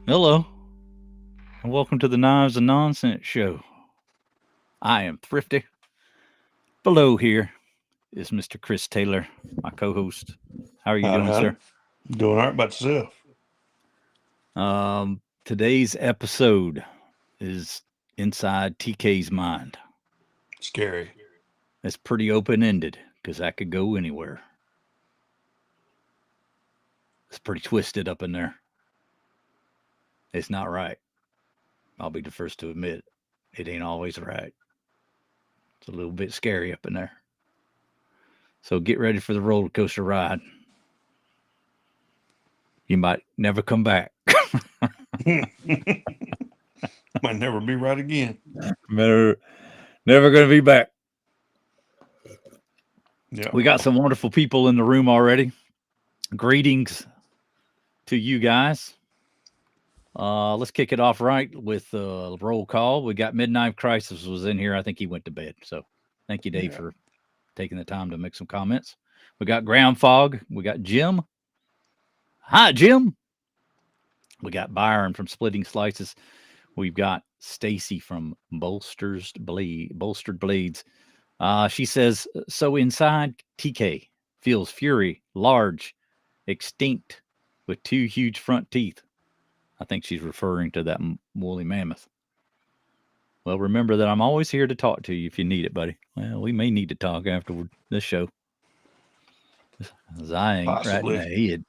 Hello, and welcome to the Knives and Nonsense Show. I am Thrifty. Below here is Mr. Chris Taylor, my co-host. How are you Howdy, doing, howdy. sir? Doing all right about yourself? Today's episode is inside TK's mind. Scary. It's pretty open-ended because that could go anywhere. It's pretty twisted up in there. It's not right. I'll be the first to admit it ain't always right. It's a little bit scary up in there. So get ready for the roller coaster ride. You might never come back. Might never be right again. Never, never going to be back. Yeah. We got some wonderful people in the room already. Greetings to you guys. Let's kick it off right with roll call. We got Midnight Crisis was in here. I think he went to bed. So thank you, Dave, Yeah. for taking the time to make some comments. We got Ground Fog. We got Jim. Hi, Jim. We got Byron from Splitting Slices. We've got Stacy from Bolstered Blades. She says, so inside TK feels fury, large, extinct, with two huge front teeth. I think she's referring to that woolly mammoth. Well, remember that I'm always here to talk to you if you need it, buddy. Well, we may need to talk afterward this show. 'Cause I ain't right in the Possibly. head.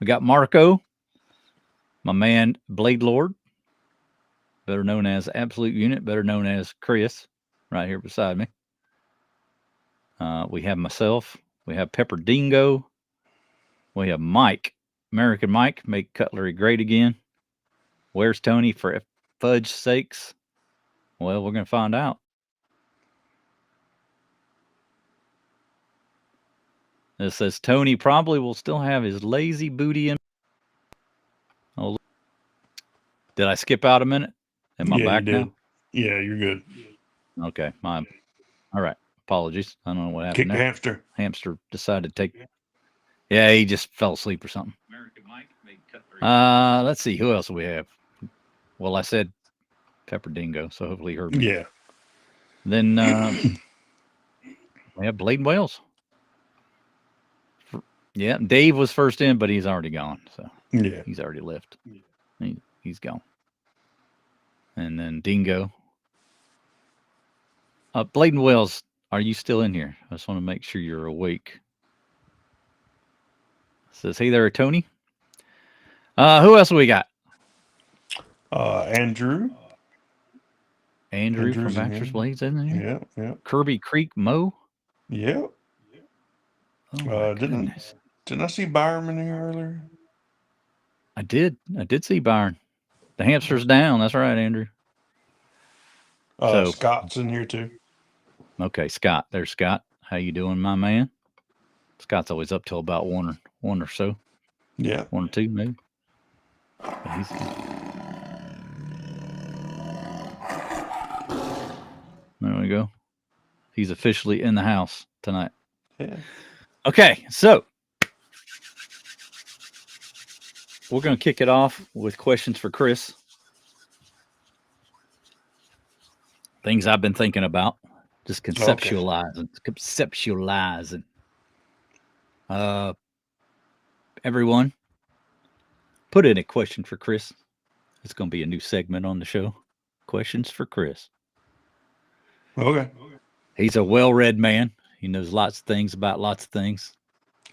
We got Marco, my man Blade Lord, better known as Absolute Unit, better known as Chris, right here beside me. We have myself. We have Pepper Dingo. We have Mike, American Mike, make cutlery great again. Where's Tony for fudge sakes? Well, we're going to find out. It says Tony probably will still have his lazy booty in. Oh, did I skip out a minute? Am I Yeah, you back now? did. Yeah, you're good. Okay, my all right. Apologies. I don't know what happened Kick the there. hamster. Hamster decided to take. Yeah, he just fell asleep or something. Let's see who else we have. Well, I said Pepper Dingo, so hopefully he heard me. Yeah. Then we have Blade Wales. Yeah, Dave was first in, but he's already gone. So Yeah. he's already left. He's gone. And then Dingo. Blade and Wells, are you still in here? I just want to make sure you're awake. Says, hey there, Tony. Who else we got? Andrew. Andrew from Andrew's in Baxter's here. Blades in there. Yeah. Yeah. Kirby Creek Mo. Yeah. Oh my Didn't goodness. I see Byron in here earlier? I did see Byron. The hamster's down. That's right, Andrew. So Scott's in here too. okay, Scott. There's Scott. How you doing, my man? Scott's always up till about one or so. Yeah. 1 or 2 maybe. There we go. He's officially in the house tonight. Yeah. Okay, so we're going to kick it off with questions for Chris. Things I've been thinking about, just Okay. conceptualizing. Everyone, put in a question for Chris. It's going to be a new segment on the show. Questions for Chris. Okay. He's a well-read man. He knows lots of things about lots of things.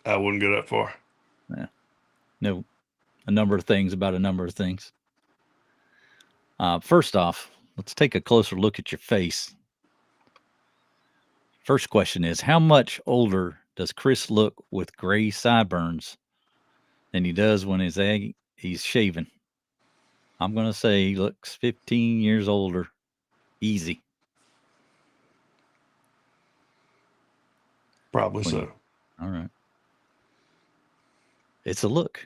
I wouldn't go that far. Yeah. Know a number of things about a number of things. First off, let's take a closer look at your face. First question is, how much older does Chris look with gray sideburns than he does when he's shaving? I'm going to say he looks 15 years older. Easy. Probably so. All right. It's a look.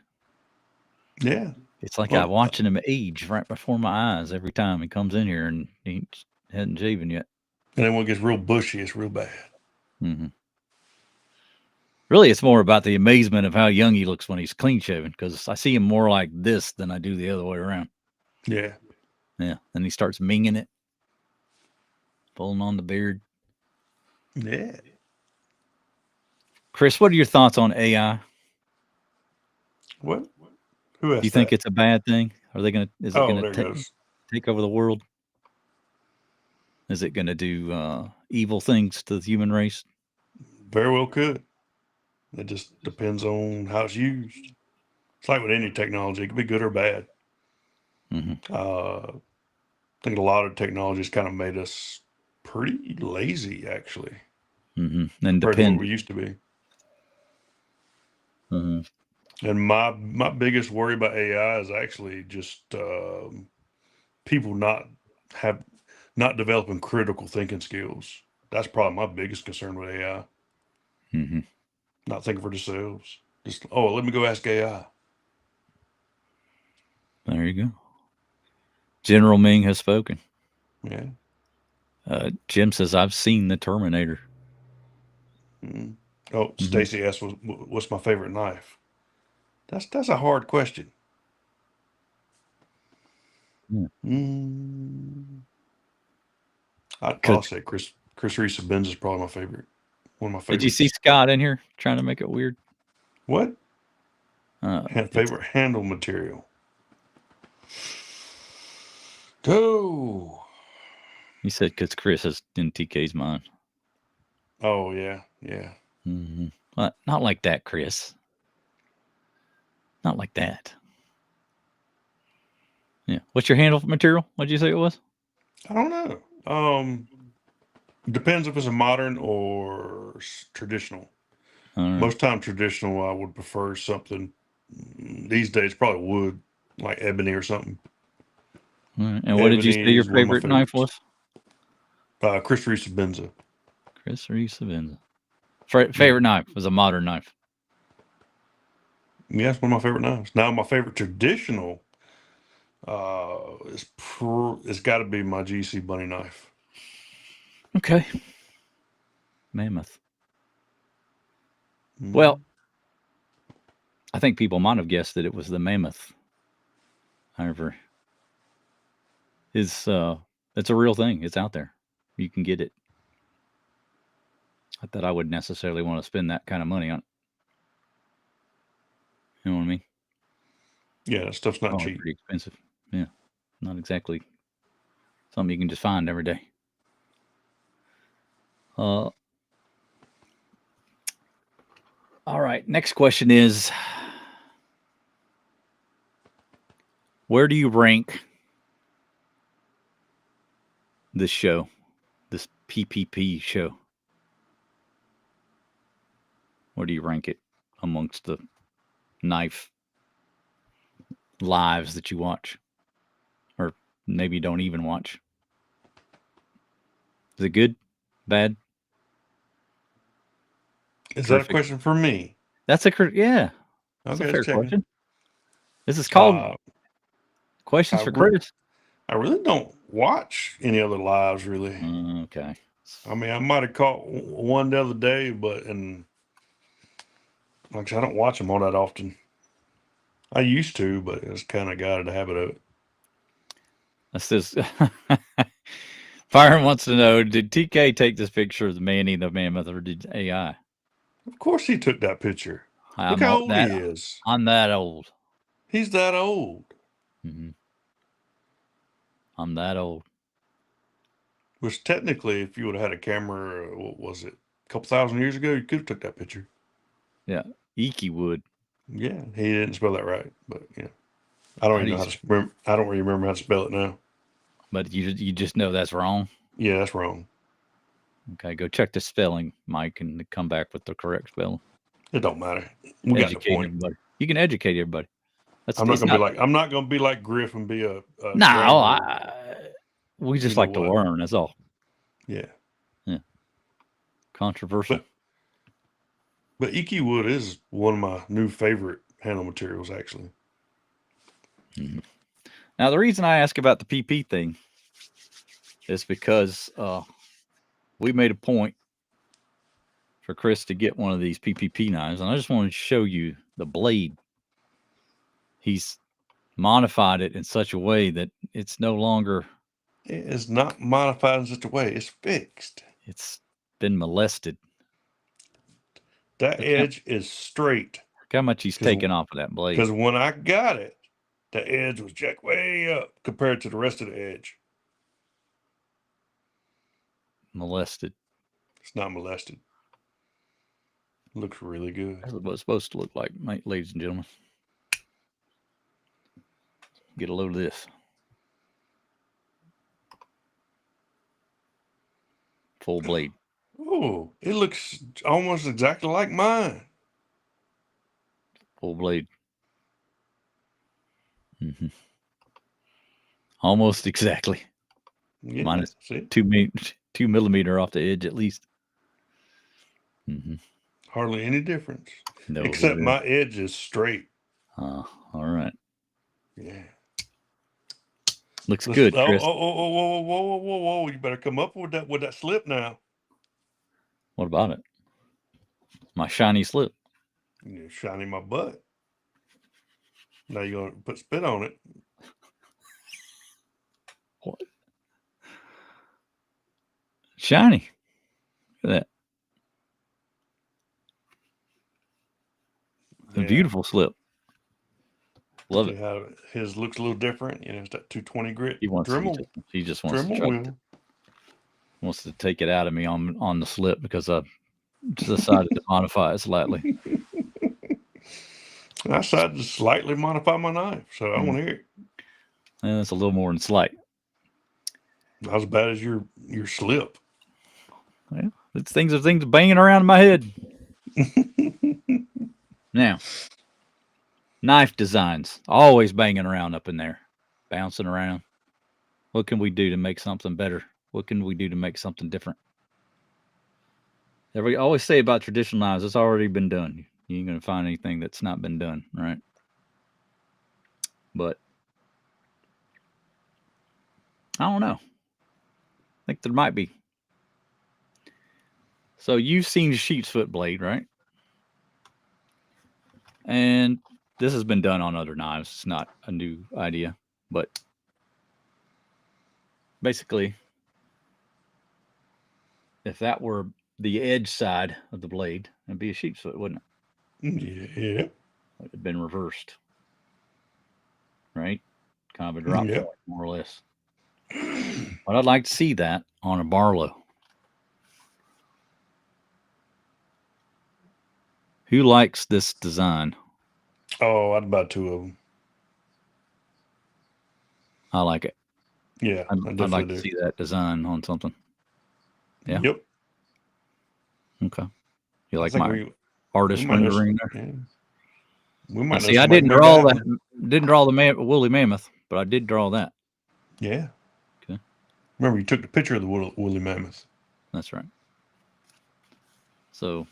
Yeah. It's like Well, I'm watching him age right before my eyes every time he comes in here and he hasn't shaven yet. and then when it gets real bushy, it's real bad. Mm-hmm. Really, it's more about the amazement of how young he looks when he's clean shaven, because I see him more like this than I do the other way around. Yeah. Yeah. Then he starts minging it, pulling on the beard. Yeah. Chris, what are your thoughts on AI? What? Who Do you asked think that? it's a bad thing? Is it Oh, gonna there it goes. take over the world? Is it gonna do evil things to the human race? Very well could. It just depends on how it's used. It's like with any technology, it can be good or bad. Mm-hmm. I think a lot of technology has kind of made us pretty lazy, actually, Mm-hmm. compared to what we Independent. used to be. Mm-hmm. And my biggest worry about AI is actually just people have not developing critical thinking skills. That's probably my biggest concern with AI. Mm-hmm. Not thinking for themselves. Just let me go ask AI. There you go. General Ming has spoken. Yeah. Jim says, "I've seen the Terminator." Mm. Oh, Mm-hmm. Stacy asked, "What's my favorite knife?" That's a hard question. Yeah. Mm, I'll Because say Chris Reese Benz is probably my favorite. One of my did you see favorites. Scott in here trying to make it weird? What? It's Favorite handle material? Oh. he said because Chris is in TK's mind. Oh yeah, yeah. Mm-hmm. Not like that, Chris. Not like that. Yeah. What's your handle material? What did you say it was? I don't know. Depends if it's a modern or traditional. All right. Most time traditional. I would prefer something these days. Probably wood, like ebony or something. All right. And what did you say Ebony your is one of my favorite knife favorites. was? Chris Reese Benza. Chris Reese Savenza. Yeah. Favorite knife was a modern knife. Yeah, it's one of my favorite knives. Now, my favorite traditional it's got to be my GC bunny knife. Okay. Mammoth. Well, Mm. I think people might have guessed that it was the mammoth. However, it's a real thing. It's out there. You can get it. Not that I would necessarily want to spend that kind of money on it. You know what I mean? Yeah, that stuff's not Probably cheap. pretty expensive. Yeah. Not exactly something you can just find every day. Uh, all right. Next question is, where do you rank this show, this PPP show? Where do you rank it amongst the knife lives that you watch, or maybe don't even watch? Is it good, bad, Is that a terrific? question for me? That's yeah. That's a Okay, let's fair check it. question. This is called Uh, questions I for re- Chris. I really don't watch any other lives really. Okay. I mean, I might have caught one the other day, but like I said, I don't watch them all that often. I used to, but it's kind of got a habit of it. That's this. Byron wants to know: did TK take this picture of the Manny the mammoth, or did AI? Of course, he took that picture. Look I'm how all old that. he is. I'm that old. He's that old. Hmm. I'm that old. Which technically, if you would have had a camera, what was it, a couple thousand years ago, you could have took that picture. Yeah, Iki would. Yeah, he didn't spell that right, but yeah, I don't How even do know you? how to. I don't really remember how to spell it now. But you just know that's wrong. Yeah, that's wrong. Okay, go check the spelling, Mike, and come back with the correct spelling. It don't matter. We got the Educate point. everybody. You can educate everybody. It's not. I'm not gonna be like Griff and be a No, grammar. we You just know like to what? learn. That's all. Yeah, Yeah, controversial. but Iki wood is one of my new favorite handle materials. Actually, Mhm. Now, the reason I ask about the PP thing is because we made a point for Chris to get one of these PPP knives, and I just wanted to show you the blade. He's modified it in such a way that it's no longer. It is not modified in such a way. It's fixed. It's been molested. That edge is straight. Look how much he's taken off of that blade. Because when I got it, the edge was jacked way up compared to the rest of the edge. Molested. It's not molested. Looks really good. That's what it's supposed to look like, ladies and gentlemen. Get a load of this. Full blade. Oh, it looks almost exactly like mine. Full blade. Mm-hmm. Almost exactly. Yeah, minus 2 millimeter off the edge at least. Mm-hmm. Hardly any difference. No, except my edge is straight. All right. Yeah. Looks good, Chris. Whoa! You better come up with that slip now. What about it? My shiny slip. You're shining my butt. Now you're gonna put spit on it. What? Shiny. Look at that. A beautiful slip. Love it. How his looks a little different. It's that 220 grit. He just wants to wants to take it out of me on the slip because I decided to modify it slightly. I decided to slightly modify my knife, so I want to hear it. And it's a little more than slight. Not as bad as your slip. Well, it's things banging around in my head. Now, knife designs always banging around up in there, bouncing around. What can we do to make something better? What can we do to make something different? We always say about traditional knives, it's already been done. You ain't going to find anything that's not been done, right? But I don't know. I think there might be. So you've seen sheep's foot blade, right? And this has been done on other knives. It's not a new idea, but basically, if that were the edge side of the blade, it'd be a sheep's foot, wouldn't it? Yeah. It would have been reversed, right? Kind of a drop point, more or less. But I'd like to see that on a Barlow. Who likes this design? Oh, I'd buy 2 of them. I like it. Yeah, I'd like to see that design on something. Yeah. Yep. Okay. You like my artist rendering there? Yeah. We might see. I didn't draw that. Didn't draw the woolly mammoth, but I did draw that. Yeah. Okay. Remember, you took the picture of the woolly mammoth. That's right. So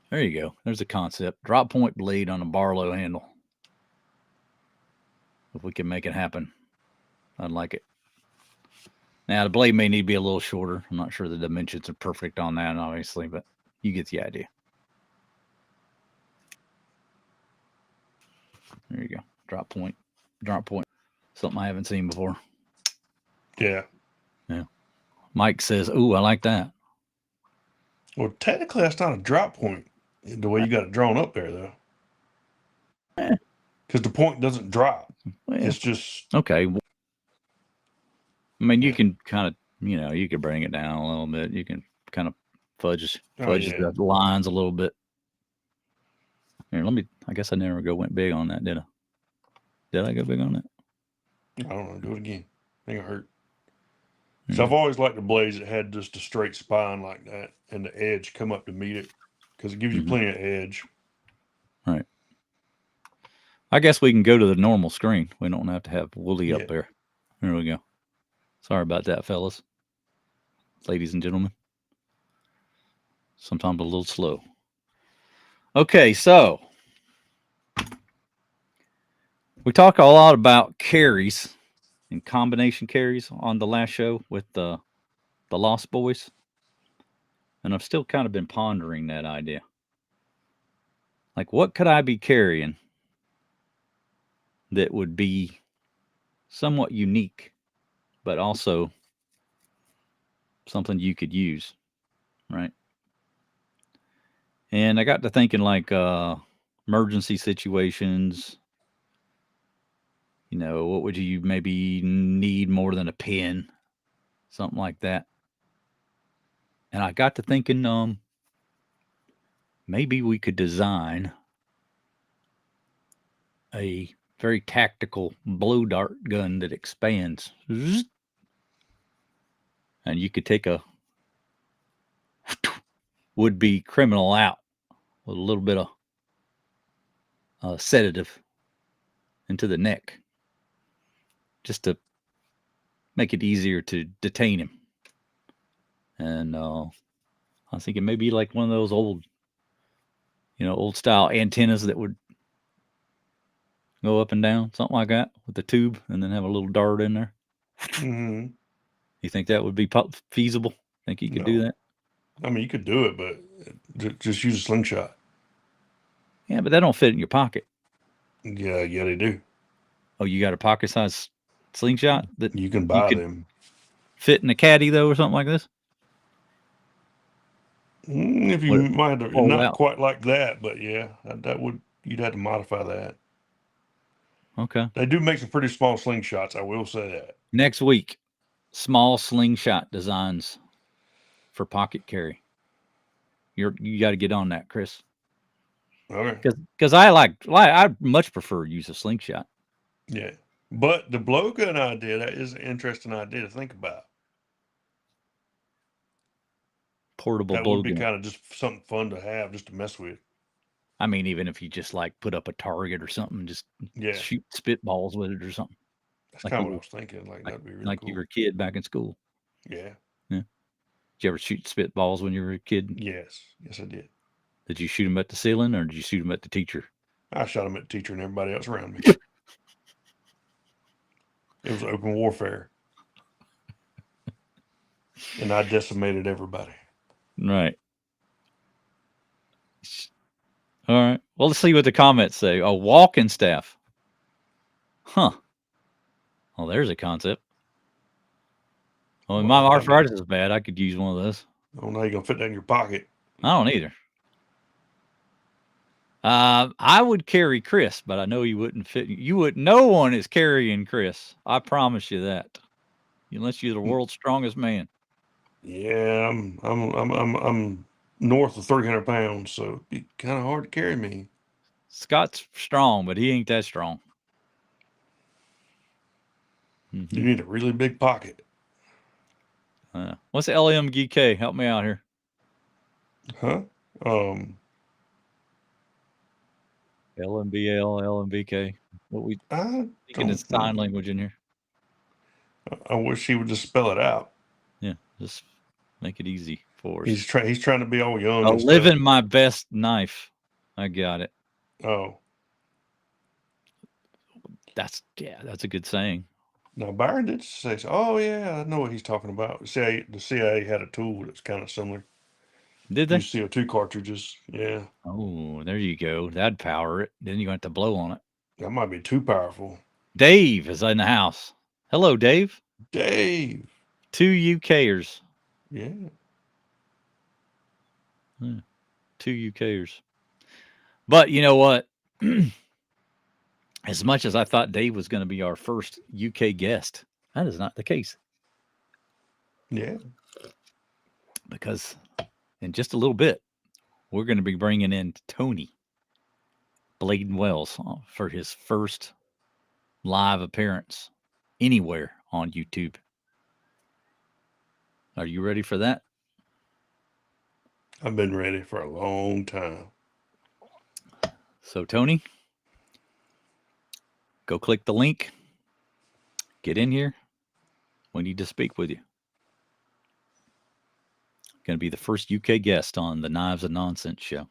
there you go. There's a concept. Drop point blade on a Barlow handle. If we can make it happen, I'd like it. Now, the blade may need to be a little shorter. I'm not sure the dimensions are perfect on that, obviously, but you get the idea. There you go. Drop point. Something I haven't seen before. Yeah. Mike says, "Ooh, I like that." Well, technically, that's not a drop point the way you got it drawn up there, though. Because the point doesn't drop. Well, it's just... Okay. I mean, you can kind of, you can bring it down a little bit. You can kind of fudge the lines a little bit. Here, I guess I never went big on that, did I? Did I go big on that? I don't know. Do it again. Ain't gonna hurt. So I've always liked the blades that had just a straight spine like that and the edge come up to meet it because it gives you plenty of edge. Right. I guess we can go to the normal screen. We don't have to have woolly up there. Here we go. Sorry about that, fellas. Ladies and gentlemen. Sometimes a little slow. Okay, so we talk a lot about carries and combination carries on the last show with the Lost Boys. and I've still kind of been pondering that idea. Like, what could I be carrying that would be somewhat unique, but also something you could use, right? And I got to thinking, like, emergency situations. What would you maybe need more than a pen, something like that. And I got to thinking, maybe we could design a very tactical blow dart gun that expands, and you could take a would-be criminal out with a little bit of sedative into the neck, just to make it easier to detain him. And I was thinking maybe like one of those old style antennas that would go up and down, something like that, with the tube, and then have a little dart in there. Mm-hmm. You think that would be feasible? Think you could do No, that? I mean you could do it, but just use a slingshot. Yeah, but that don't fit in your pocket. Yeah, they do. Oh, you got a pocket size slingshot that You can you buy could them. fit in a caddy though, or something like this? If you Would it might have, fold not out? quite like that, but yeah, that would you'd have to modify that. Okay. They do make some pretty small slingshots. I will say that. Next week, small slingshot designs for pocket carry. You got to get on that, Chris, Okay. because I much prefer use a slingshot, Yeah. But the blowgun idea, that is an interesting idea to think about. portable That would be blowgun. kind of just something fun to have, just to mess with. I mean, even if you just like put up a target or something, just Yeah. shoot spitballs with it or something, That's like kind of you what I were was thinking. Like, like that'd be really like you were cool. a kid back in school. Yeah. Yeah. Did you ever shoot spitballs when you were a kid? Yes. Yes, I did. Did you shoot them at the ceiling or did you shoot them at the teacher? I shot them at the teacher and everybody else around me. It was open warfare. And I decimated everybody. Right. All right. Well, let's see what the comments say. A walking staff. Huh. Well, there's a concept. Well, when my Well, I mean, arthritis is bad, I could use one of those. I don't know how you're going to fit that in your pocket. I don't either. I would carry Chris, but I know you wouldn't fit. You would. No one is carrying Chris. I promise you that. Unless you're the world's strongest man. Yeah, I'm north of 300 pounds, so it'd be kind of hard to carry me. Scott's strong, but he ain't that strong. You need a really big pocket. What's LMGK? Help me out here. Huh? LMBL, LMBK. What we I speaking in don't sign know. language in here? I wish he would just spell it out. Yeah, just make it easy for us. He's trying to be all young and Living stuff. my best knife. I got it. Oh, That's a good saying. now Byron did say, "Oh yeah, I know what he's talking about." The CIA had a tool that's kind of similar. Did Use they? CO2 cartridges. Yeah, Oh, there you go. That'd power it. Then you have to blow on it. that might be too powerful. Dave is in the house. Hello, Dave. Dave. 2 UKers. Yeah. 2 UKers. But you know what? As much as I thought Dave was going to be our first UK guest, that is not the case. Yeah. Because in just a little bit, we're going to be bringing in Tony Bladen Wells for his first live appearance anywhere on YouTube. Are you ready for that? I've been ready for a long time. So, Tony, go click the link. Get in here. We need to speak with you. Going to be the first UK guest on the Knives and Nonsense show.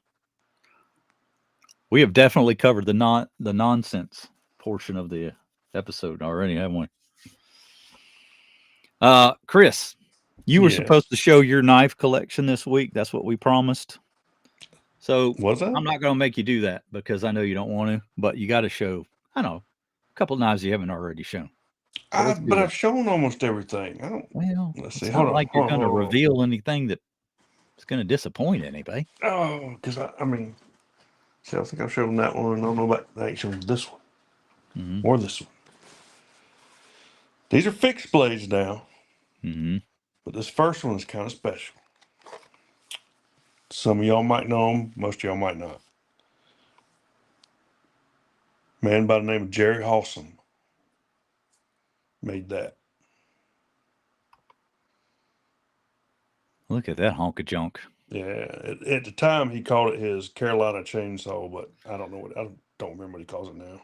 We have definitely covered the nonsense portion of the episode already, haven't we? Chris, You were supposed Yes. to show your knife collection this week. That's what we promised. So Was that? I'm not going to make you do that because I know you don't want to, but you got to show, I don't know, a couple knives you haven't already shown. So let's do But that. I've shown almost everything. I don't. Well, Let's see. it's Hold not on. like you're going to Hold on. reveal anything that's going to disappoint anybody. Oh, because I mean, see, I think I've shown that one. I don't know about actually this one Mm-hmm. or this one. These are fixed blades now, Mm-hmm. but this first one is kind of special. Some of y'all might know them. Most of y'all might not. Man by the name of Jerry Hawson made that. Look at that honk of junk. Yeah, at the time he called it his Carolina chainsaw, but I don't know what I don't remember what he calls it now.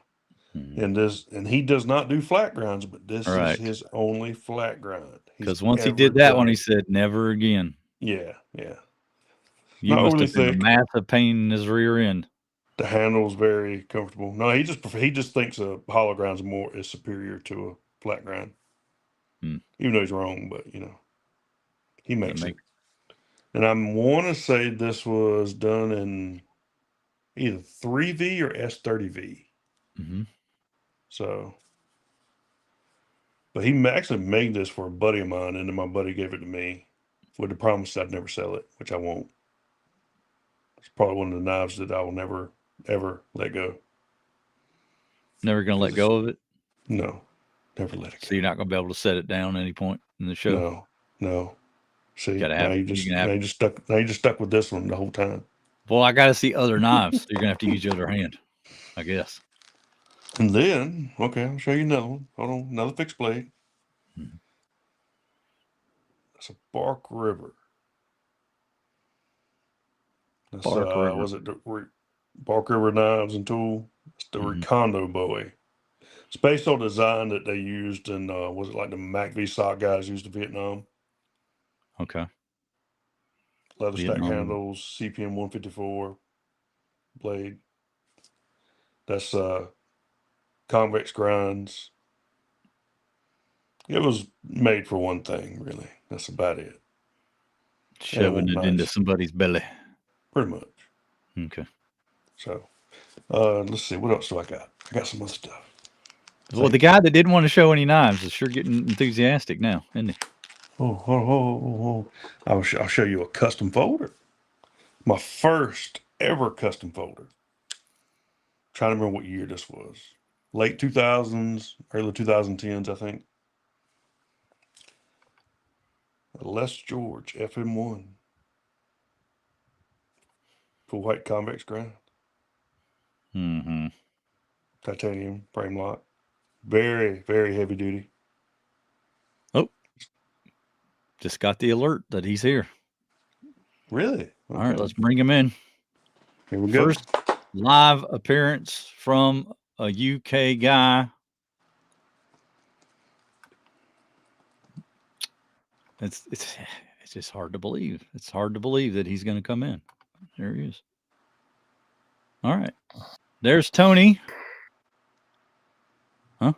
Mm-hmm. And he does not do flat grinds, but this All is right. his only flat grind he's Because once he ever did that one, he done. said, never again. Yeah, yeah. You Not must overly have been a thick. massive pain in his rear end. The handle's very comfortable. No, he just thinks a hollow grind's more is superior to a flat grind. Hmm. Even though he's wrong, but he That makes it. makes And I want to say this was done in either 3V or S30V. mm-hmm. So, but he actually made this for a buddy of mine, and then my buddy gave it to me with the promise I'd never sell it, which I won't. It's probably one of the knives that I will never ever let go. Never going to let Because go of it. no, never let it So go. you're not going to be able to set it down at any point in the show. No, no. See, Gotta have. You're gonna have. now you just stuck with this one the whole time. Well, I got to see other knives. So you're gonna have to use your other hand, I guess. And then, okay, I'll show you another one. Hold on, another fixed blade. Hmm. That's a Bark River. That's Bark River. was it the Bark River Knives and Tool? It's the Mm-hmm. Recondo Bowie. It's based on design that they used in was it like the Mac V sock guys used in Vietnam? Okay. Leather stack Vietnam. handles, CPM 154 blade. That's convex grinds. It was made for one thing, really. That's about it. And it Shoving won't it into nice, somebody's belly. pretty much. Okay. So, let's see. What else do I got? I got some other stuff. Well, the guy that didn't want to show any knives is sure getting enthusiastic now, isn't he? Oh. I'll show you a custom folder. My first ever custom folder. Trying to remember what year this was. Late 2000s, early 2010s, I think. Les George FM1. Full white convex grind. Mm-hmm. Titanium frame lock. Very, very heavy duty. Oh, just got the alert that he's here. Really? Okay. All right, let's bring him in. Here we First go. live appearance from a UK guy. It's just hard to believe. It's hard to believe that he's going to come in. There he is. All right. There's Tony. Huh?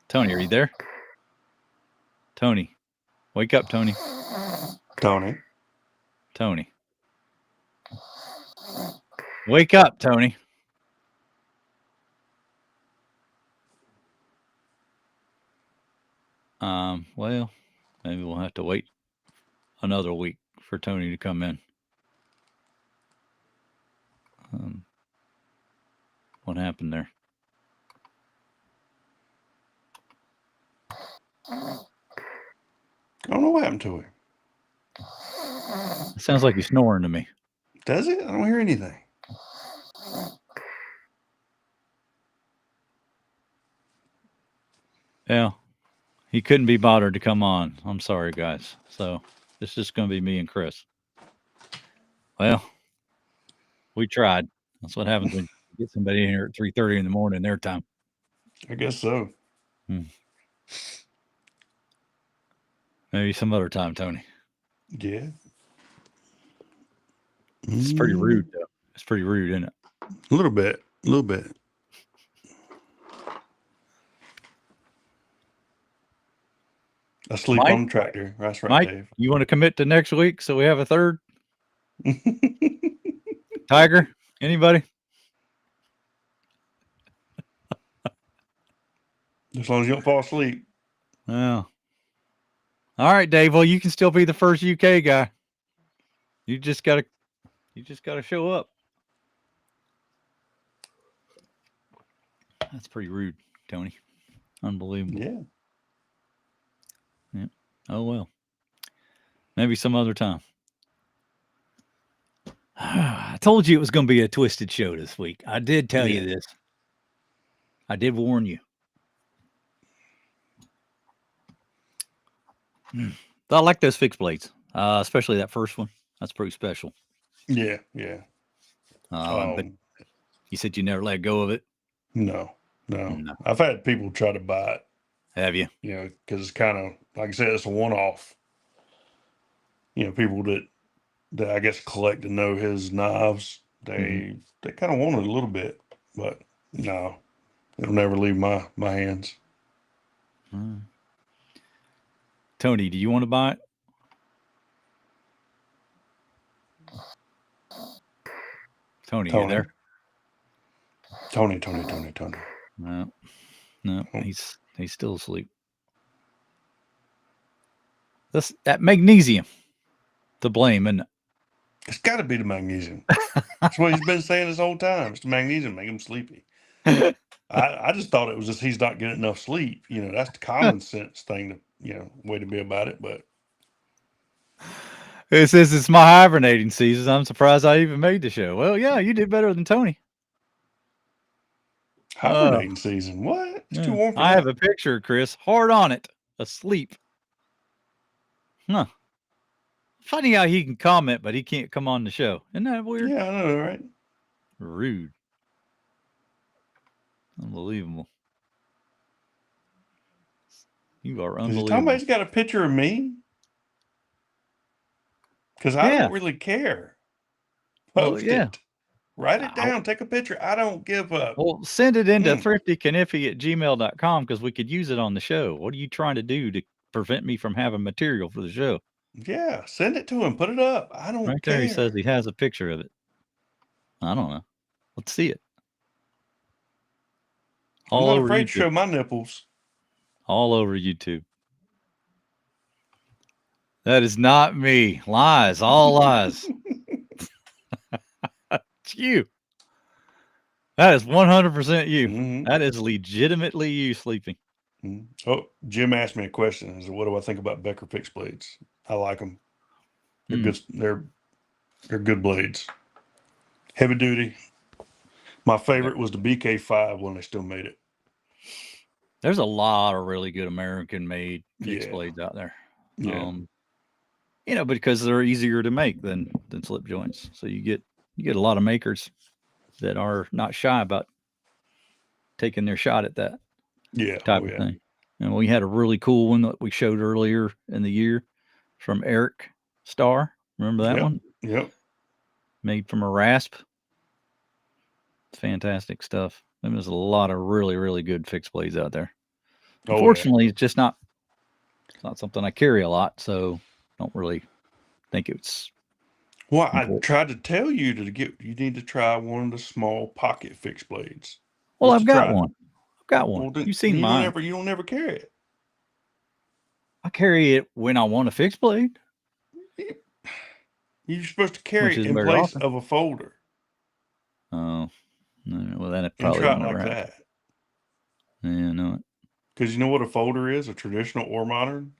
Tony, are you there? Tony. Wake up, Tony. Tony. Tony. Wake up, Tony. Well, maybe we'll have to wait another week for Tony to come in. What happened there? I don't know what happened to him. It sounds like he's snoring to me. Does it? I don't hear anything. Yeah. He couldn't be bothered to come on. I'm sorry, guys. So it's just going to be me and Chris. Well, we tried. That's what happens when you get somebody in here at 3:30 in the morning their time. I guess so. Maybe some other time, Tony. Yeah. It's pretty rude, though. It's pretty rude, isn't it? A little bit. A little bit. Asleep Mike? on the tractor. That's right, Mike, Dave. you want to commit to next week so we have a third? Tiger? Anybody? As long as you don't fall asleep. Oh. All right, Dave. Well, you can still be the first UK guy. You just gotta show up. That's pretty rude, Tony. Unbelievable. Yeah. Yeah. Oh well. Maybe some other time. I told you it was going to be a twisted show this week. I did tell you this. I did warn you. I like those fixed blades, especially that first one. That's pretty special. Yeah, yeah. But you said you never let go of it. No. I've had people try to buy it. Have you? You know, because it's kind of, like I said, it's a one-off. You know, people that I guess collect to know his knives, they kind of want it a little bit, but no, it'll never leave my hands. Tony, do you want to buy it? Tony, you there? Tony. No, he's still asleep. That magnesium to blame, isn't it? It's got to be the magnesium. That's what he's been saying this whole time. It's the magnesium make him sleepy. I just thought it was just he's not getting enough sleep. You know, that's the common sense thing way to be about it. But it says it's my hibernating season. I'm surprised I even made the show. Well, yeah, you did better than Tony. Hibernating season? What? It's too warm for that. I have a picture, Chris, hard on it, asleep. Huh. Funny how he can comment, but he can't come on the show. Isn't that weird? Yeah, I know, right? Rude. Unbelievable. You are unbelievable. Is he talking about he's got a picture of me? Because I don't really care. Post it. Write it down. Take a picture. I don't give up. Well, send it into thriftycaniffy@gmail.com because we could use it on the show. What are you trying to do to prevent me from having material for the show? Yeah, send it to him. Put it up. I don't care. Right there, he says he has a picture of it. I don't know. Let's see it. I'm not afraid to show my nipples. All over YouTube. That is not me. Lies. All lies. It's you. That is 100% you. That is legitimately you sleeping. Oh, Jim asked me a question. He said, what do I think about Becker fixed blades? I like them. They're good. They're good blades. Heavy duty. My favorite was the BK5 when they still made it. There's a lot of really good American-made fixed blades out there. Yeah. You know, because they're easier to make than slip joints. So you get a lot of makers that are not shy about taking their shot at that type of thing. And we had a really cool one that we showed earlier in the year from Eric Starr. Remember that one? Yep. Made from a rasp. Fantastic stuff. There's a lot of really, really good fixed blades out there. Unfortunately, it's just not something I carry a lot, so don't really think it's. Well, I tried to tell you you need to try one of the small pocket fixed blades. Well, I've got one. Well, you've seen mine. You don't ever carry it. I carry it when I want a fixed blade. You're supposed to carry it in place of a folder. Oh, well, then it probably won't like that. Yeah, I know it. Because you know what a folder is, a traditional or modern?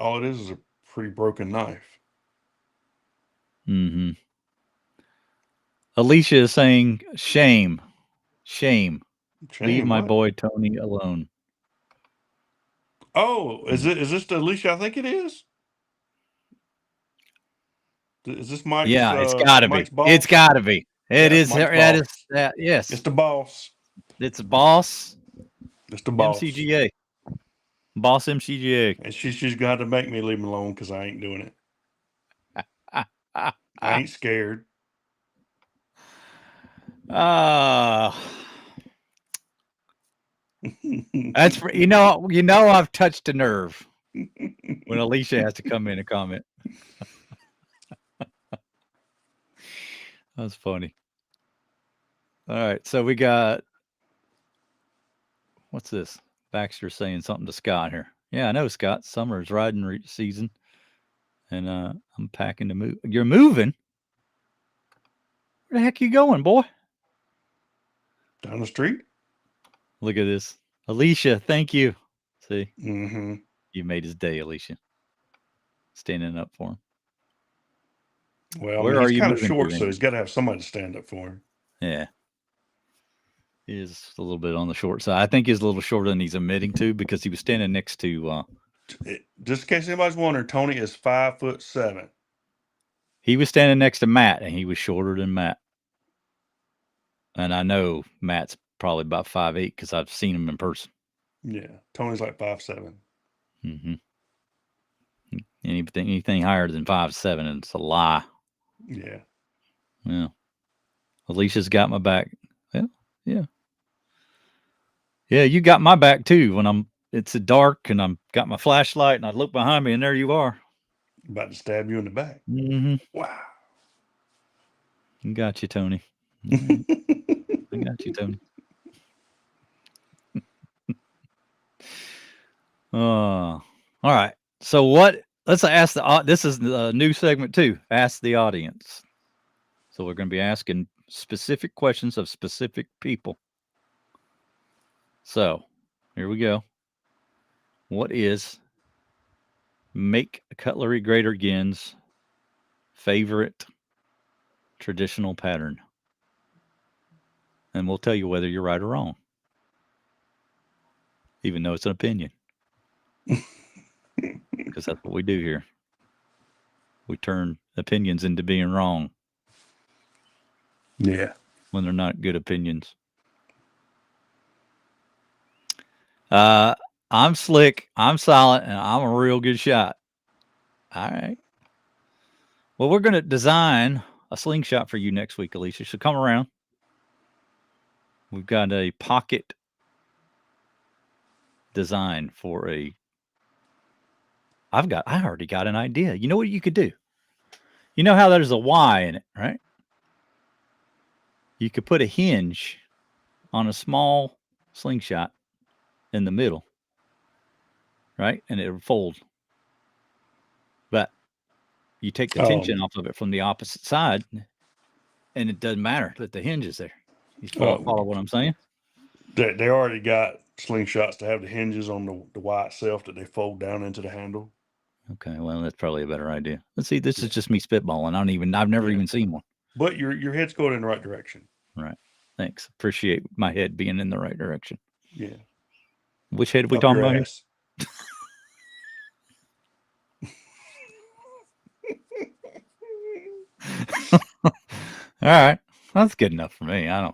All it is a pretty broken knife. Mm-hmm. Alicia is saying, shame. Leave my boy Tony alone. Oh, is this the Alicia I think it is? Is this Mike's? Yeah, it's gotta be. It's gotta be. It is. That is that. Yes, it's the boss. It's boss. It's the boss. MCGA. Boss MCGA. And she's got to make me leave him alone because I ain't doing it. I ain't scared. That's for, you know I've touched a nerve. when Alicia has to come in and comment. That's funny. All right, so we got what's this? Baxter saying something to Scott here. Yeah, I know, Scott. Summer's riding season, and I'm packing to move. You're moving? Where the heck you going, boy? Down the street. Look at this, Alicia. Thank you. See, Mm-hmm. you made his day, Alicia. Standing up for him. Well, I Where mean, are he's you kind of moving to, short, so Andrew? he's got to have somebody to stand up for him. Yeah. He is a little bit on the short side. I think he's a little shorter than he's admitting to because he was standing next to. Just in case anybody's wondering, Tony is 5'7". He was standing next to Matt, and he was shorter than Matt. And I know Matt's probably about 5'8" because I've seen him in person. Yeah, Tony's like 5'7". Mm-hmm. Anything higher than 5'7", it's a lie. Yeah. Yeah. Alicia's got my back. Yeah. Yeah. Yeah, you got my back too. When it's dark and I'm got my flashlight and I look behind me and there you are. About to stab you in the back. Mm-hmm. Wow. Got you, Tony. I got you, Tony. All right. So what? Let's ask the. This is the new segment too. Ask the audience. So we're going to be asking specific questions of specific people. So here we go. What is Make Cutlery Great Again's favorite traditional pattern? And we'll tell you whether you're right or wrong, even though it's an opinion, because that's what we do here. We turn opinions into being wrong. Yeah. When they're not good opinions. I'm slick, I'm silent, and I'm a real good shot. All right. Well, we're going to design a slingshot for you next week, Alicia. So come around. We've got a pocket design for a. I already got an idea. You know what you could do? You know how there's a Y in it, right? You could put a hinge on a small slingshot in the middle, right? And it would fold. But you take the tension off of it from the opposite side, and it doesn't matter that the hinge is there. You follow what I'm saying? They already got slingshots to have the hinges on the Y itself that they fold down into the handle. Okay, well, that's probably a better idea. Let's see. This is just me spitballing. I've never even seen one. But your head's going in the right direction. Right. Thanks. Appreciate my head being in the right direction. Yeah. Which head are we Up talking your about ass. here? All right. That's good enough for me. I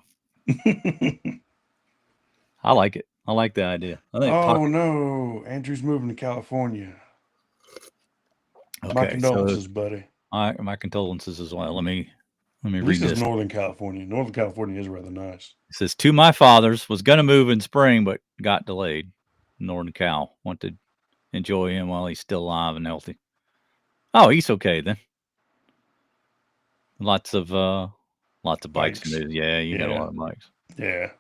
like it. I like the idea. I think no. Andrew's moving to California. Okay, My condolences, buddy. My condolences as well. Let me At read least it's this. Northern California. Northern California is rather nice. It says, to my father's, was going to move in spring, but got delayed. Northern Cal. Want to enjoy him while he's still alive and healthy. Oh, he's okay then. Lots of bikes. Yeah, you got a lot of bikes. Yeah.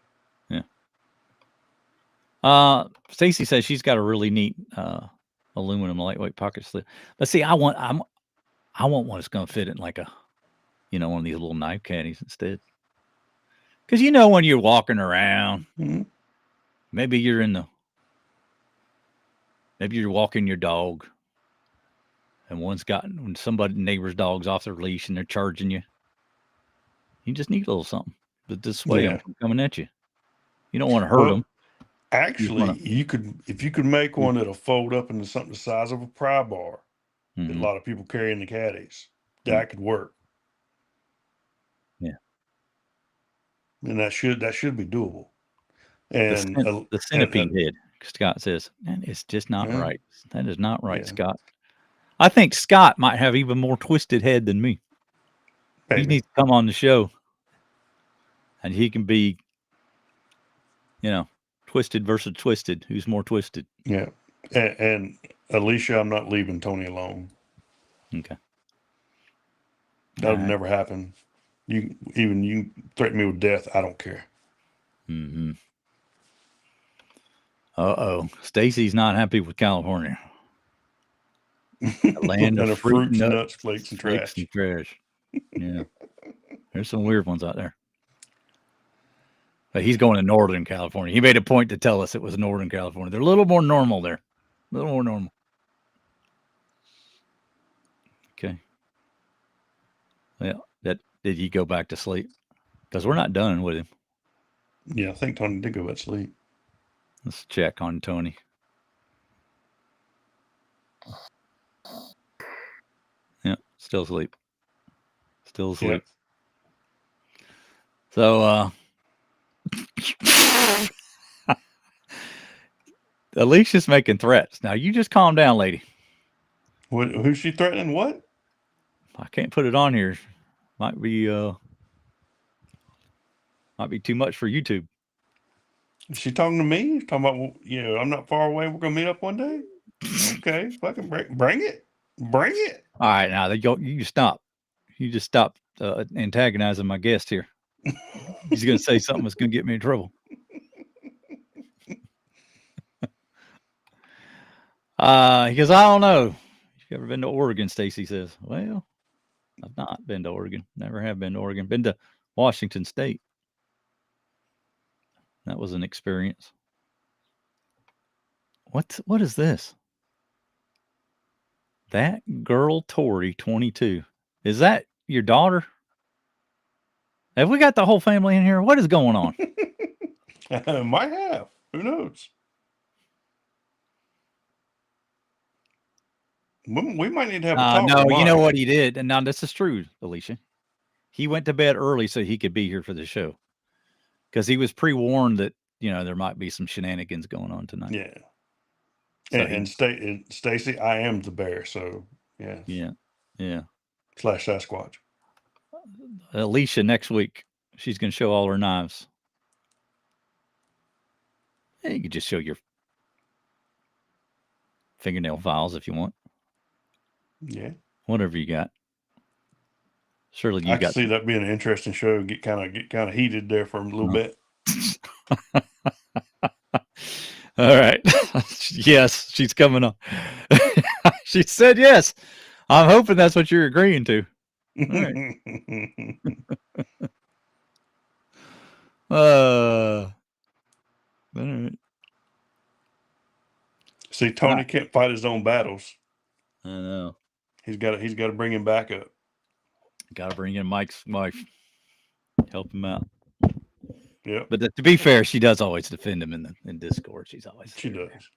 Yeah. Stacy says she's got a really neat aluminum lightweight pocket slip. But see, I want one that's going to fit in like one of these little knife caddies instead. Because when you're walking around, maybe you're walking your dog, and when neighbor's dog's off their leash and they're charging you, you just need a little something to dissuade them from coming at you. You don't want to hurt them. Actually, if you could make one that'll fold up into something the size of a pry bar, that a lot of people carry in the caddies, that could work. Yeah. And that should be doable. And the centipede head, Scott says, man, it's just not right. That is not right, Scott. I think Scott might have even more twisted head than me. Maybe. He needs to come on the show, and he can be, twisted versus twisted. Who's more twisted? Yeah, and Alicia, I'm not leaving Tony alone. Okay. That'll never happen. You threaten me with death. I don't care. Mm-hmm. Uh-oh. Stacy's not happy with California. A land of And of fruit, fruits, nuts, flakes, and flakes, trash. and trash. Yeah. There's some weird ones out there. But he's going to Northern California. He made a point to tell us it was Northern California. They're a little more normal there. A little more normal. Okay. Well, did he go back to sleep? Because we're not done with him. Yeah, I think Tony did go back to sleep. Let's check on Tony. Yeah, still asleep. Still asleep. Yep. So, Alicia's making threats. Now, you just calm down, lady. Who's she threatening? What? I can't put it on here. Might be too much for YouTube. Is she talking to me? Talking about, I'm not far away. We're gonna meet up one day. Okay, fucking bring it. Bring it. All right, now you stop. You just stop antagonizing my guest here. He's going to say something that's going to get me in trouble. He goes, I don't know. You ever been to Oregon? Stacy says. Well, I've not been to Oregon. Never have been to Oregon. Been to Washington State. That was an experience. What is this? That girl Tori, 22. Is that your daughter? Have we got the whole family in here? What is going on? Might have. Who knows? We might need to have a talk. No, you know what he did? And now this is true, Alicia. He went to bed early so he could be here for the show. Because he was pre-warned that, there might be some shenanigans going on tonight. Yeah. So and Stacy, I am the bear, so yeah. Yeah. Yeah. / Sasquatch. Alicia next week, she's going to show all her knives. Yeah, you can just show your fingernail files if you want. Yeah. Whatever you got. Surely I can see that being an interesting show. Get kind of heated there for a little bit. All right. Yes, she's coming on. She said yes. I'm hoping that's what you're agreeing to. All right. All right. See, Tony can't fight his own battles. I know. He's got to bring him back up. Got to bring in Mike's wife. Help him out. Yeah. But to be fair, she does always defend him in Discord. She does.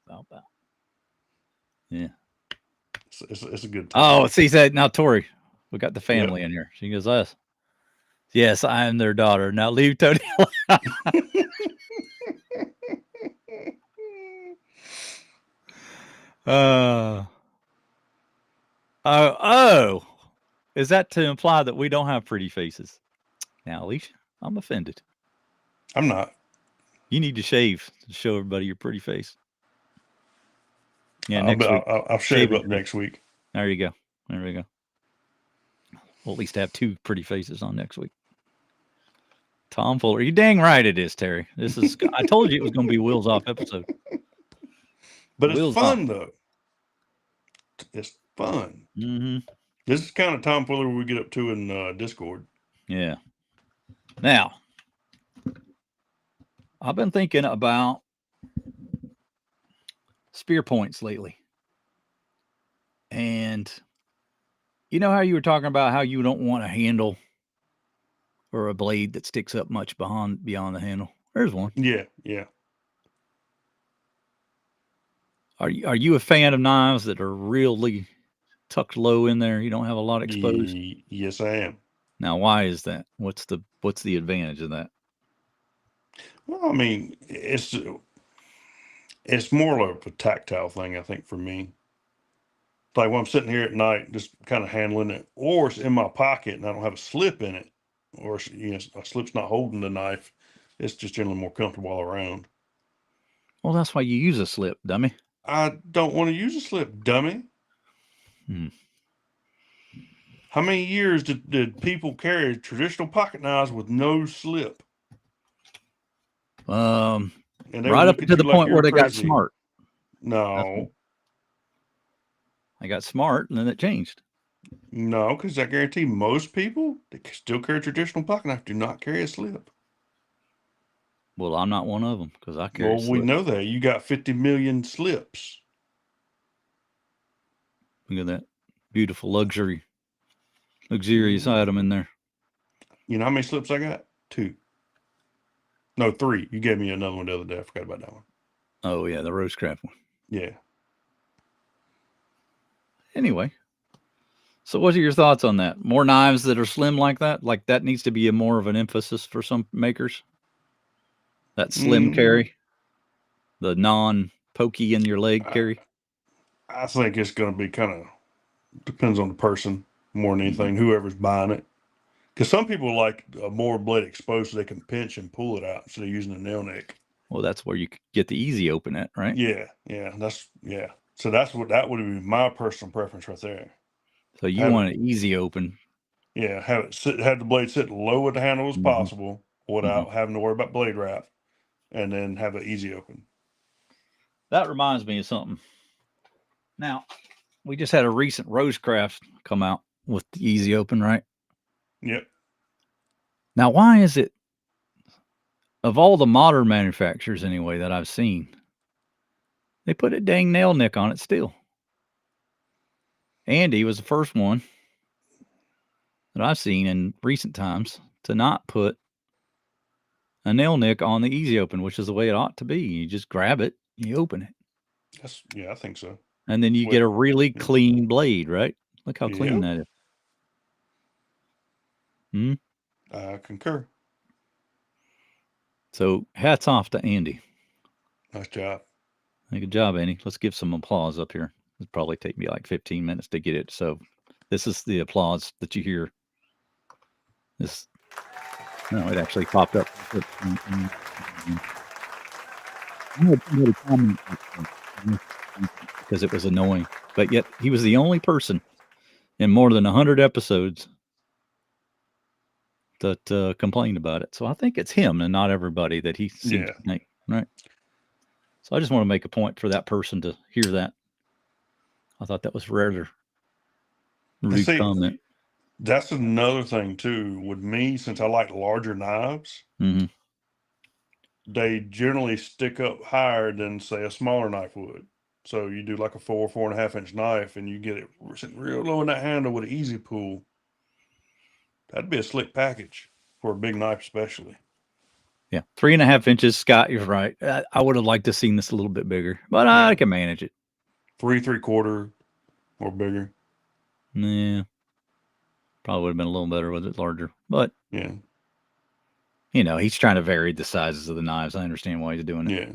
About. Yeah. It's a good time. Oh, see that now, Tori. We got the family in here. She goes, us. Yes, I am their daughter. Now leave Tony alone. Is that to imply that we don't have pretty faces? Now, Alicia, I'm offended. I'm not. You need to shave to show everybody your pretty face. Yeah, I'll shave up next week. There you go. There we go. We'll at least have 2 pretty faces on next week. Tom Fuller. You dang right it is, Terry. This is. I told you it was going to be Wheels Off episode. But it's fun, though. It's fun. Mm-hmm. This is kind of Tom Fuller we get up to in Discord. Yeah. Now, I've been thinking about spear points lately. And you know how you were talking about how you don't want a handle or a blade that sticks up much beyond the handle? There's one. Yeah, yeah. Are you a fan of knives that are really tucked low in there? You don't have a lot exposed? Yes, I am. Now, why is that? What's the advantage of that? Well, I mean, it's more of a tactile thing, I think, for me. Like when I'm sitting here at night, just kind of handling it, or it's in my pocket and I don't have a slip in it, or a slip's not holding the knife. It's just generally more comfortable all around. Well, that's why you use a slip, dummy. I don't want to use a slip, dummy. Hmm. How many years did people carry traditional pocket knives with no slip? And they would Right up look at to you the like point where you're they got crazy. smart. No. I got smart, and then it changed. No, because I guarantee most people that still carry traditional pocket knife do not carry a slip. Well, I'm not one of them because I carry Well, we slip. know that. You got 50 million slips. Look at that beautiful luxurious item in there. You know how many slips I got? 2. No, 3. You gave me another one the other day. I forgot about that one. Oh yeah, the Rosecraft one. Yeah. Anyway, so what are your thoughts on that? More knives that are slim like that? Like that needs to be a more of an emphasis for some makers. That slim Mm, carry, the non-pokey in your leg I, carry. I think it's going to be kind of depends on the person more than Mm. anything, whoever's buying it. Because some people like a more blade exposed so they can pinch and pull it out instead of using a nail neck. Well, that's where you get the easy open at, right? Yeah. So that's what that would be my personal preference right there. So you Have it, want an easy open. have the blade sit low at the handle as Mm-hmm. possible Mm-hmm. without having to worry about blade wrap, and then have it easy open. That reminds me of something. Now, we just had a recent Rosecraft come out with the easy open, right? Yep. Now, why is it of all the modern manufacturers anyway that I've seen, they put a dang nail nick on it still? Andy was the first one that I've seen in recent times to not put a nail nick on the easy open, which is the way it ought to be. You just grab it, you open it, I think so. and then you What? get a really clean blade, right? Look how clean Yep. that is. Hmm? I concur. So hats off to Andy. Nice job. Good job, Andy. Let's give some applause up here. It'll probably take me like 15 minutes to get it. So this is the applause that you hear. This no, it actually popped up because it was annoying. But yet he was the only person in more than 100 episodes that complained about it. So I think it's him and not everybody that he seems Yeah. to think, right? So I just want to make a point for that person to hear that. I thought that was rather And rude see, comment. that's another thing too with me. Since I like larger knives, Mm-hmm. they generally stick up higher than say a smaller knife would. So you do like a 4.5 inch knife, and you get it sitting real low in that handle with an easy pull. That'd be a slick package for a big knife, especially. Yeah, 3.5 inches. Scott, you're right. I would have liked to seen this a little bit bigger, but I Yeah, can manage it. 3 3/4 or bigger. Yeah, probably would have been a little better with it larger. But Yeah, he's trying to vary the sizes of the knives. I understand why he's doing it. yeah.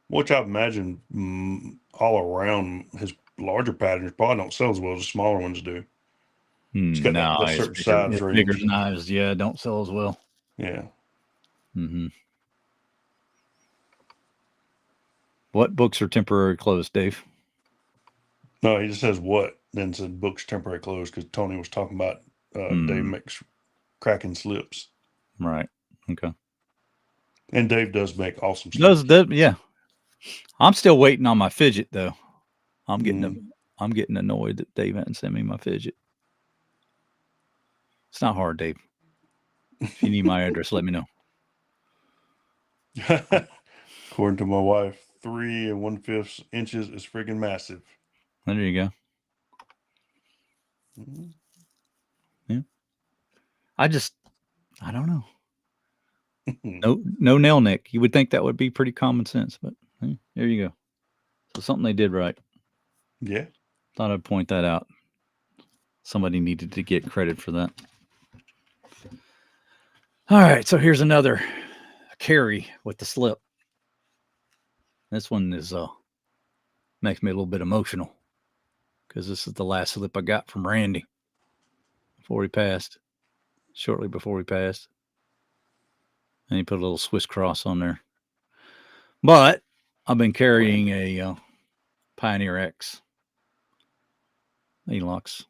Which I imagine all around his larger patterns probably don't sell as well as the smaller ones do. It's got No, that it's certain bigger. size It's bigger range. knives. Yeah, don't sell as well. Yeah. Mm-hmm. What books are temporary closed, Dave? No, he just says what, then said books temporary closed because Tony was talking about Dave makes cracking slips. Right. Okay. And Dave does make awesome Does slips. that? Yeah. I'm still waiting on my fidget though. I'm getting Mm. I'm getting annoyed that Dave hasn't sent me my fidget. It's not hard, Dave. If you need my address, let me know. According to my wife, 3 1/5 inches is freaking massive. There you go. Mm. Yeah. I don't know. No nail nick. You would think that would be pretty common sense, but there you go. So something they did right. Yeah. Thought I'd point that out. Somebody needed to get credit for that. All right, so here's another carry with the slip. This one is makes me a little bit emotional because this is the last slip I got from Randy before he passed. Shortly before he passed, and he put a little Swiss cross on there. But I've been carrying a Pioneer X Elux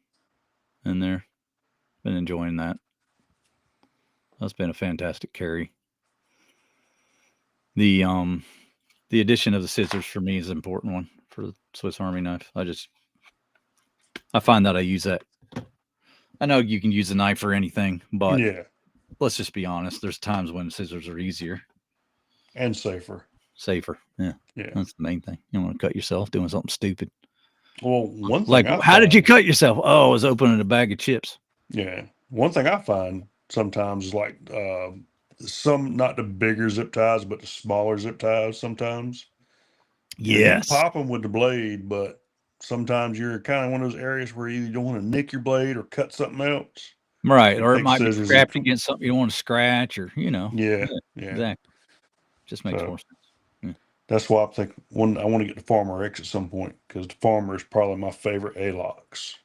in there. Been enjoying that. That's been a fantastic carry. The addition of the scissors for me is an important one for the Swiss Army knife. I find that I use that. I know you can use a knife for anything, but Yeah, let's just be honest. There's times when scissors are easier, and safer. safer. Yeah, Yeah. that's the main thing. You don't want to cut yourself doing something stupid. Well, one thing Like, I how did you find, cut yourself? Oh, I was opening a bag of chips. yeah, one thing I find sometimes is like some, not the bigger zip ties, but the smaller zip ties sometimes. You can Yes. pop them with the blade, but sometimes you're kind of one of those areas where you don't want to nick your blade or cut something else. Right. You Or it take might be scissors and, scrapped against something you don't want to scratch or, yeah, Yeah, yeah. exactly. Just makes So more sense. that's why I think one I want to get the Farmer X at some point because the Farmer is probably my favorite A-locks.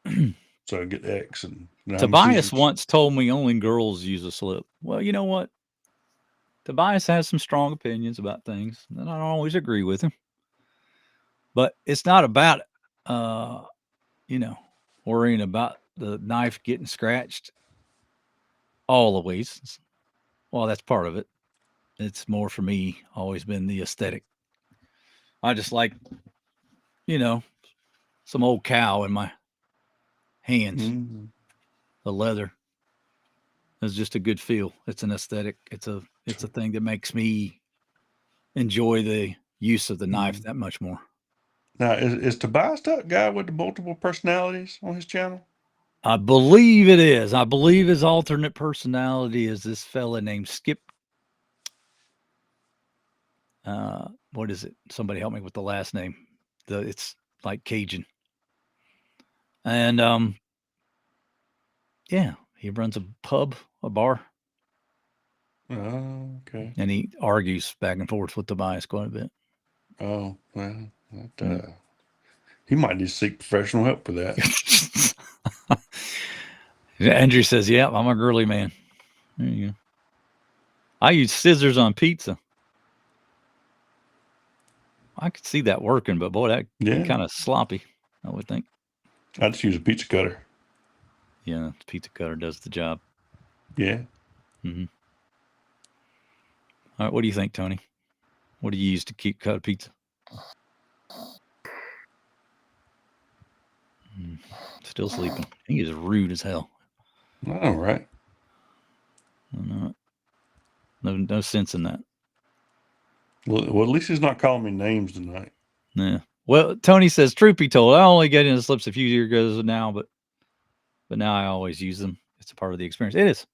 Yeah. So I get the X and I'm Tobias scissors. once told me only girls use a slip. Well, you know what? Tobias has some strong opinions about things, and I don't always agree with him. But it's not about, uh, you know, worrying about the knife getting scratched always. Well, that's part of it. It's more for me always been the aesthetic. I just like, you know, some old cow in my hands. Mm-hmm. The leather is just a good feel. It's an aesthetic. It's a thing that makes me enjoy the use of the knife that much more. Now, is Tobias that guy with the multiple personalities on his channel? I believe it is. I believe his alternate personality is this fella named Skip. What is it? Somebody help me with the last name. It's like Cajun. And yeah, he runs a pub, a bar, Oh, okay. and he argues back and forth with Tobias quite a bit. Oh, well, that, Yeah. he might need to seek professional help for that. Andrew says, "Yeah, I'm a girly man." There you go. I use scissors on pizza. I could see that working, but boy, that'd be Yeah, kind of sloppy, I would think. I just use a pizza cutter. Yeah, the pizza cutter does the job. Yeah. Mm-hmm. All right, what do you think, Tony? What do you use to keep cut a pizza? Still sleeping. He is rude as hell. All right. No, no sense in that. Well, at least he's not calling me names tonight. Yeah. Well, Tony says, truth be told, I only get into slips a few years ago now, but now I always use them. It's a part of the experience. It is.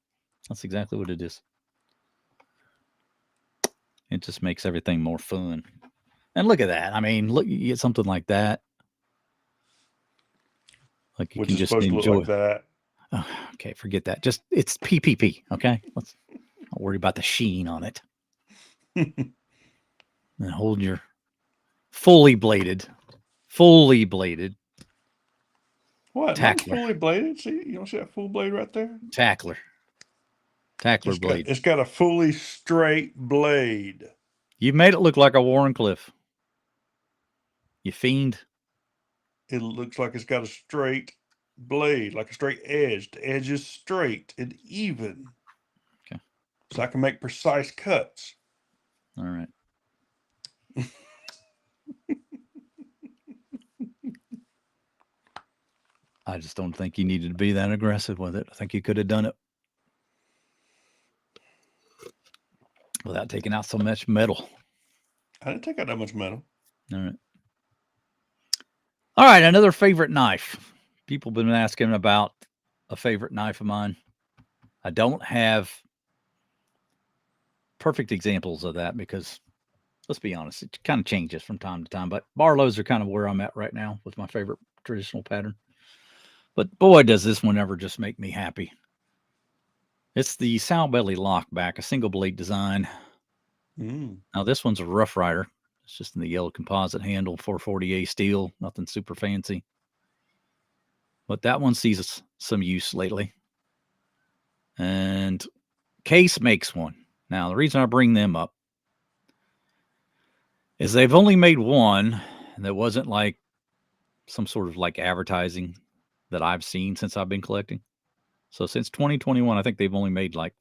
That's exactly what it is. It just makes everything more fun. And look at that. I mean, look, you get something like that. Like you Which can is just supposed to look like enjoy. that. Oh, okay, forget that. Just it's PPP. Okay, let's not worry about the sheen on it. And hold your fully bladed What? Mine's tackler, fully bladed. See, you don't see that full blade right there? tackler blade. It's got a fully straight blade. You made it look like a Warrenclyffe. You fiend. It looks like it's got a straight blade, like a straight edge. The edge is straight and even. Okay. So I can make precise cuts. All right. I just don't think you needed to be that aggressive with it. I think you could have done it without taking out so much metal. I didn't take out that much metal. All right. All right. Another favorite knife. People have been asking about a favorite knife of mine. I don't have perfect examples of that because let's be honest, it kind of changes from time to time. But Barlow's are kind of where I'm at right now with my favorite traditional pattern. But boy, does this one ever just make me happy. It's the Sow Belly Lockback, a single blade design. Now, this one's a Rough Rider. It's just in the yellow composite handle, 440A steel, nothing super fancy. But that one sees some use lately. And Case makes one. Now, the reason I bring them up is they've only made one that wasn't like some sort of like advertising that I've seen since I've been collecting. So since 2021, I think they've only made like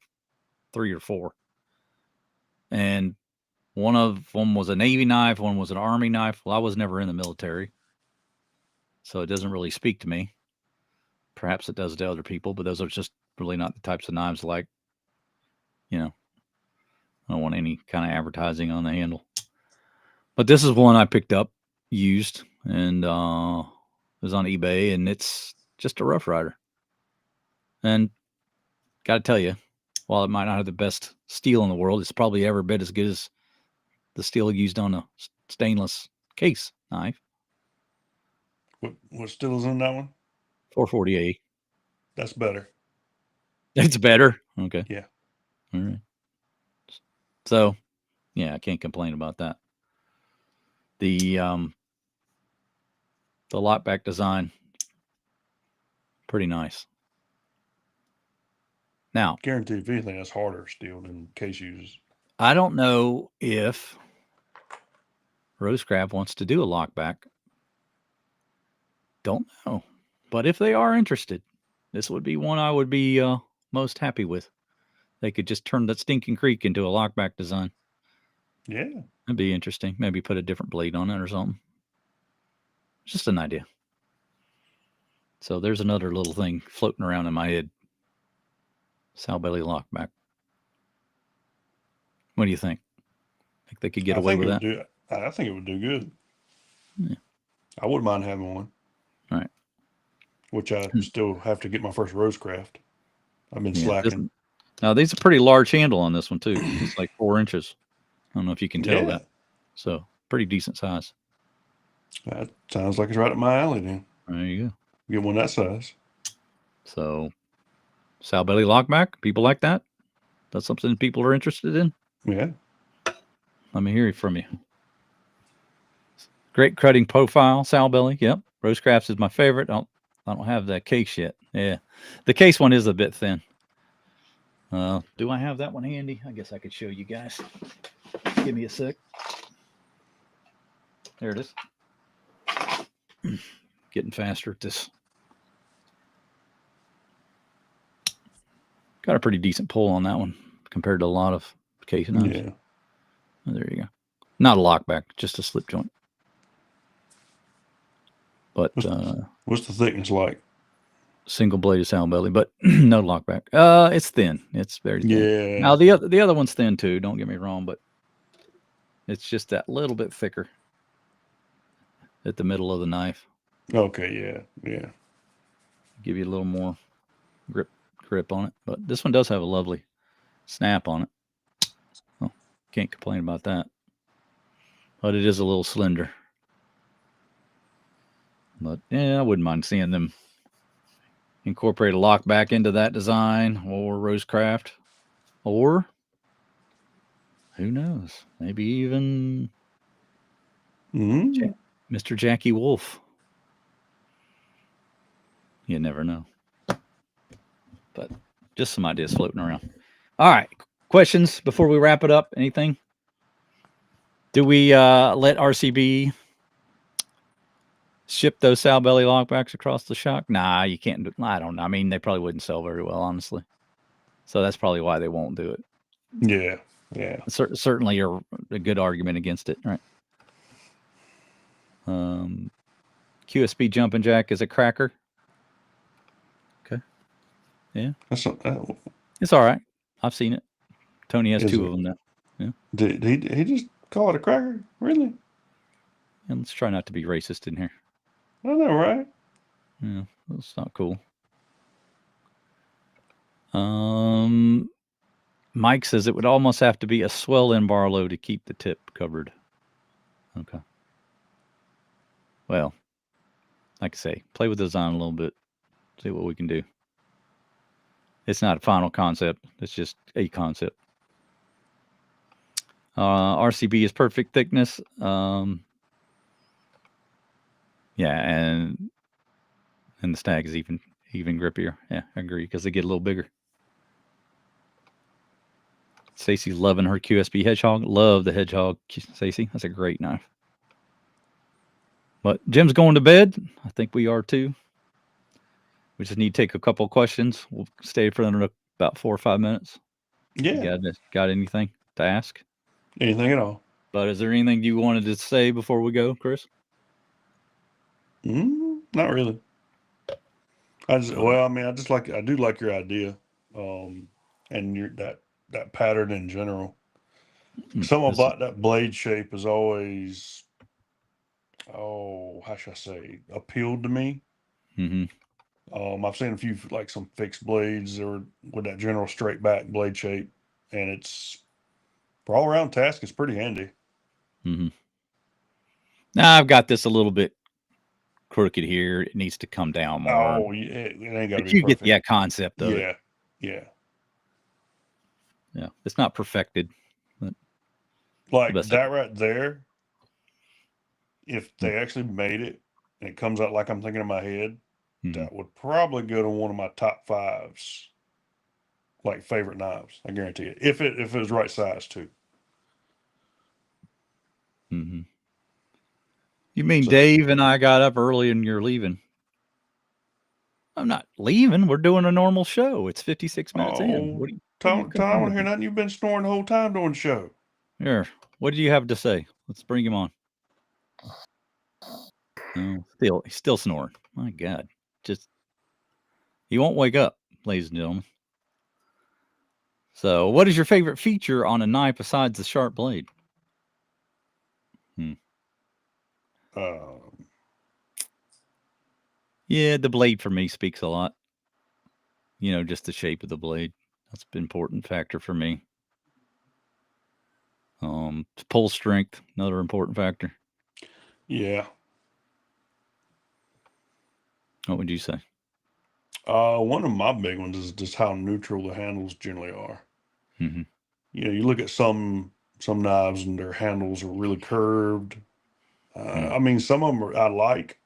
3 or 4. And one of them was a Navy knife, one was an Army knife. Well, I was never in the military, so it doesn't really speak to me. Perhaps it does to other people, but those are just really not the types of knives like, you know, I don't want any kind of advertising on the handle. But this is one I picked up used and it was on eBay, and it's just a Rough Rider. And got to tell you, while it might not have the best steel in the world, it's probably every bit as good as the steel used on a stainless case knife. What steel is in that one? 440A. That's better. It's better. Okay. Yeah. All right. So, yeah, I can't complain about that. The lockback design, pretty nice. Now, Guaranteed, if anything, that's harder steel than case uses. I don't know if Rosecraft wants to do a lockback. Don't know. But if they are interested, this would be one I would be most happy with. They could just turn that Stinking Creek into a lockback design. Yeah. That'd be interesting. Maybe put a different blade on it or something. Just an idea. So there's another little thing floating around in my head. Sow belly lockback. What do you think? Think they could get away with that? I think it would do good. Yeah. I wouldn't mind having one. All right. Which I still have to get my first Rosecraft. I've been slacking. Now, there's a pretty large handle on this one, too. It's like 4 inches. I don't know if you can tell that. So, pretty decent size. That sounds like it's right up my alley then. There you go. Get one that size. So, sow belly lockback, people like that? That's something people are interested in? Yeah. Let me hear it from you. Great cutting profile, sow belly. Yep. Rosecrafts is my favorite. I don't have that case yet. Yeah. The case one is a bit thin. Do I have that one handy? I guess I could show you guys. Give me a sec. There it is. Getting faster at this. Got a pretty decent pull on that one compared to a lot of case knives. Yeah. Oh, there you go. Not a lockback, just a slip joint. But what's the thickness like? Single bladed sound belly, but no lockback. It's thin. It's very thin. Yeah. Now the other one's thin too. Don't get me wrong, but it's just that little bit thicker at the middle of the knife. Okay. Yeah. Yeah. Give you a little more grip on it. But this one does have a lovely snap on it. Oh, can't complain about that. But it is a little slender. But yeah, I wouldn't mind seeing them incorporate a lock back into that design, or Rosecraft, or who knows, maybe even Mr. Jackie Wolf. You never know. But just some ideas floating around. All right, questions before we wrap it up? Anything? Do we let RCB ship those sow belly lockbacks across the shock? Nah, you can't. I don't know. I mean, they probably wouldn't sell very well, honestly. So that's probably why they won't do it. Yeah. Yeah. Certainly a good argument against it, right? QSB jumping jack is a cracker. Okay. Yeah. It's all right. I've seen it. Tony has 2 of them now. Yeah. Did he just call it a cracker? Really? And let's try not to be racist in here. I know, right? Yeah, that's not cool. Mike says it would almost have to be a swell-in Barlow to keep the tip covered. Okay. Well, like I say, play with the design a little bit. See what we can do. It's not a final concept. It's just a concept. RCB is perfect thickness. Yeah, and the Stag is even grippier. Yeah, I agree, because they get a little bigger. Stacy's loving her QSB hedgehog. Love the hedgehog, Stacy. That's a great knife. But Jim's going to bed. I think we are too. We just need to take a couple questions. We'll stay for about 4 or 5 minutes. Yeah. Got anything to ask? Anything at all? But is there anything you wanted to say before we go, Chris? Not really. I do like your idea, and that pattern in general. Something about that blade shape is always, how should I say, appealed to me. Mm-hmm. I've seen a few like some fixed blades or with that general straight back blade shape, and it's for all around task. It's pretty handy. Mm-hmm. Now I've got this a little bit crooked here. It needs to come down more. Oh, yeah, it ain't got to But be you get perfect. the concept of it. Yeah. Yeah, it's not perfected. But Like that right there. If they actually made it and it comes out like I'm thinking in my head, that would probably go to one of my top fives, like favorite knives. I guarantee it. If it was right size too. Mm-hmm. You mean Dave and I got up early and you're leaving? I'm not leaving. We're doing a normal show. It's 56 minutes in. What are you Tom, I want to hear about? nothing. You've been snoring the whole time doing the show. Here, what do you have to say? Let's bring him on. No, he's still snoring. My God, he won't wake up, ladies and gentlemen. So, what is your favorite feature on a knife besides the sharp blade? Yeah, the blade for me speaks a lot. Just the shape of the blade. That's an important factor for me. Pull strength, another important factor. Yeah. What would you say? One of my big ones is just how neutral the handles generally are. Mm-hmm. You look at some knives and their handles are really curved. I mean, some of them I like,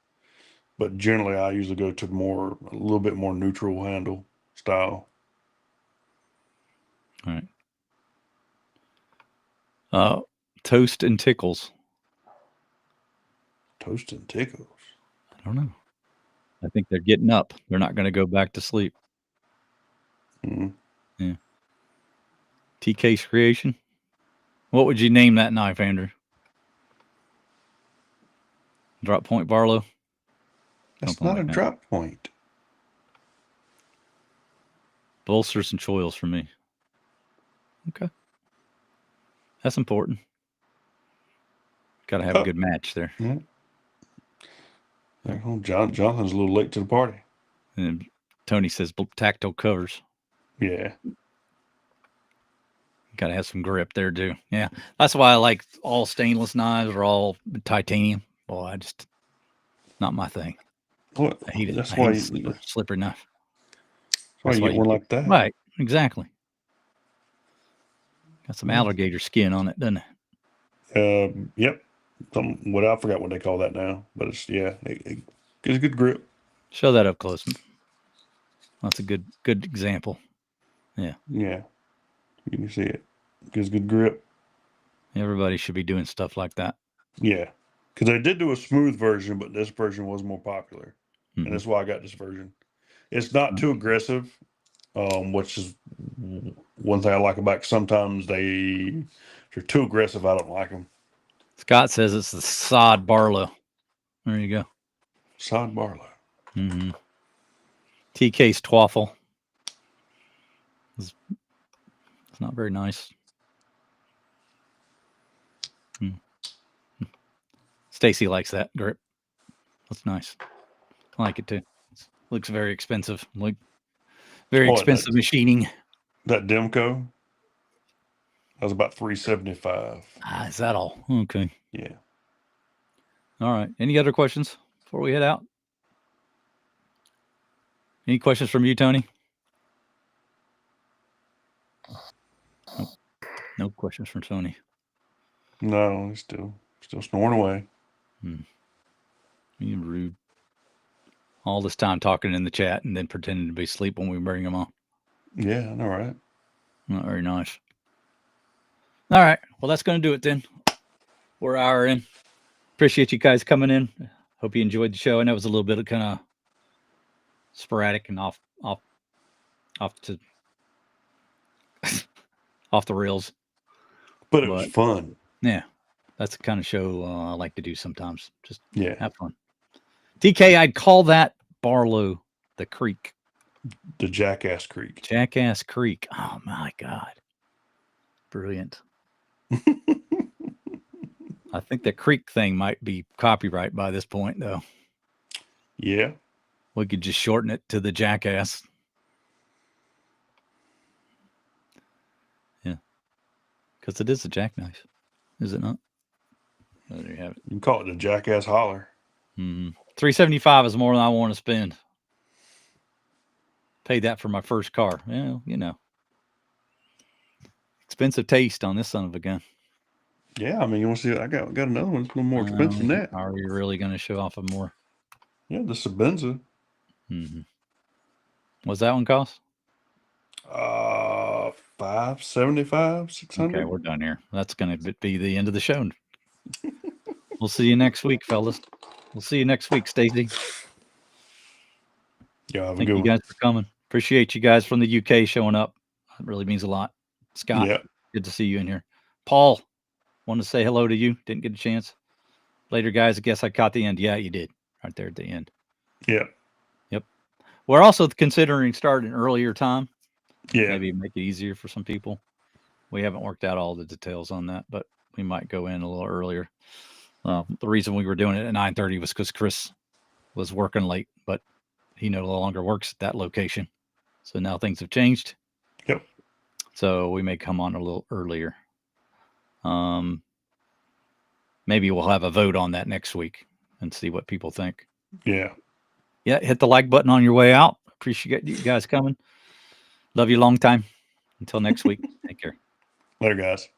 but generally I usually go to a little bit more neutral handle style. All right. Toast and tickles. Toast and tickles. I don't know. I think they're getting up. They're not going to go back to sleep. Mm-hmm. Yeah. TK's creation. What would you name that knife, Andrew? Drop point Barlow? That's Something not like a that. drop point. Bolsters and choils for me. Okay. That's important. Got to have a good match there. Yeah. Jonathan's a little late to the party. And Tony says tactile covers. Yeah. Got to have some grip there too. Yeah, that's why I like all stainless knives or all titanium. Boy, not my thing. Well, I hate it. that's I why hate slippery knife. That's why you get one like that. Right, exactly. Got some alligator skin on it, doesn't it? Yep. I forgot what they call that now, but it's it gives a good grip. Show that up close. That's a good example. Yeah. Yeah. You can see it. Gives good grip. Everybody should be doing stuff like that. Yeah. Because they did do a smooth version, but this version was more popular. Mm-hmm. And that's why I got this version. It's not too aggressive, which is one thing I like about it. Sometimes if they're too aggressive, I don't like them. Scott says it's the sod Barlow. There you go. Sod Barlow. Mm-hmm. TK's Twaffle. It's not very nice. Stacy likes that grip. That's nice. I like it too. Looks very expensive. Very expensive machining. That Demco. That was about $375. Is that all? Okay. Yeah. All right. Any other questions before we head out? Any questions from you, Tony? Nope. No questions from Tony. No, he's still snoring away. Being rude. All this time talking in the chat and then pretending to be asleep when we bring him on. Yeah, I know, right? Not very nice. All right. Well, that's going to do it then. We're an hour in. Appreciate you guys coming in. Hope you enjoyed the show. I know it was a little bit of kind of sporadic and off to off the rails. But it was fun. Yeah, that's the kind of show I like to do sometimes. Just have fun. TK, I'd call that Barlow the Creek. The Jackass Creek. Jackass Creek. Oh my God. Brilliant. I think the creek thing might be copyright by this point, though. Yeah. We could just shorten it to the Jackass. Yeah. Because it is a jackknife. Is it not? Oh, there you have it. You can call it the Jackass Holler. Mm-hmm. $375 is more than I want to spend. Paid that for my first car. Well, you know. Expensive taste on this son of a gun. Yeah, I mean, you want to see? I got another one. It's a little more expensive than that. Are you really going to show off a more? Yeah, the Sabenza. Mm-hmm. What's that one cost? $575, $600. Okay, we're done here. That's going to be the end of the show. We'll see you next week, fellas. We'll see you next week, Stacey. Yeah, thank you guys for coming. Appreciate you guys from the UK showing up. It really means a lot. Scott, good to see you in here. Paul, wanted to say hello to you. Didn't get a chance. Later, guys. I guess I caught the end. Yeah, you did. Right there at the end. Yeah. Yep. We're also considering starting an earlier time. Yeah. Maybe make it easier for some people. We haven't worked out all the details on that, but we might go in a little earlier. The reason we were doing it at 9:30 was because Chris was working late, but he no longer works at that location. So now things have changed. Yep. So we may come on a little earlier. Maybe we'll have a vote on that next week and see what people think. Yeah. Yeah. Hit the like button on your way out. Appreciate you guys coming. Love you long time. Until next week. Take care. Later, guys.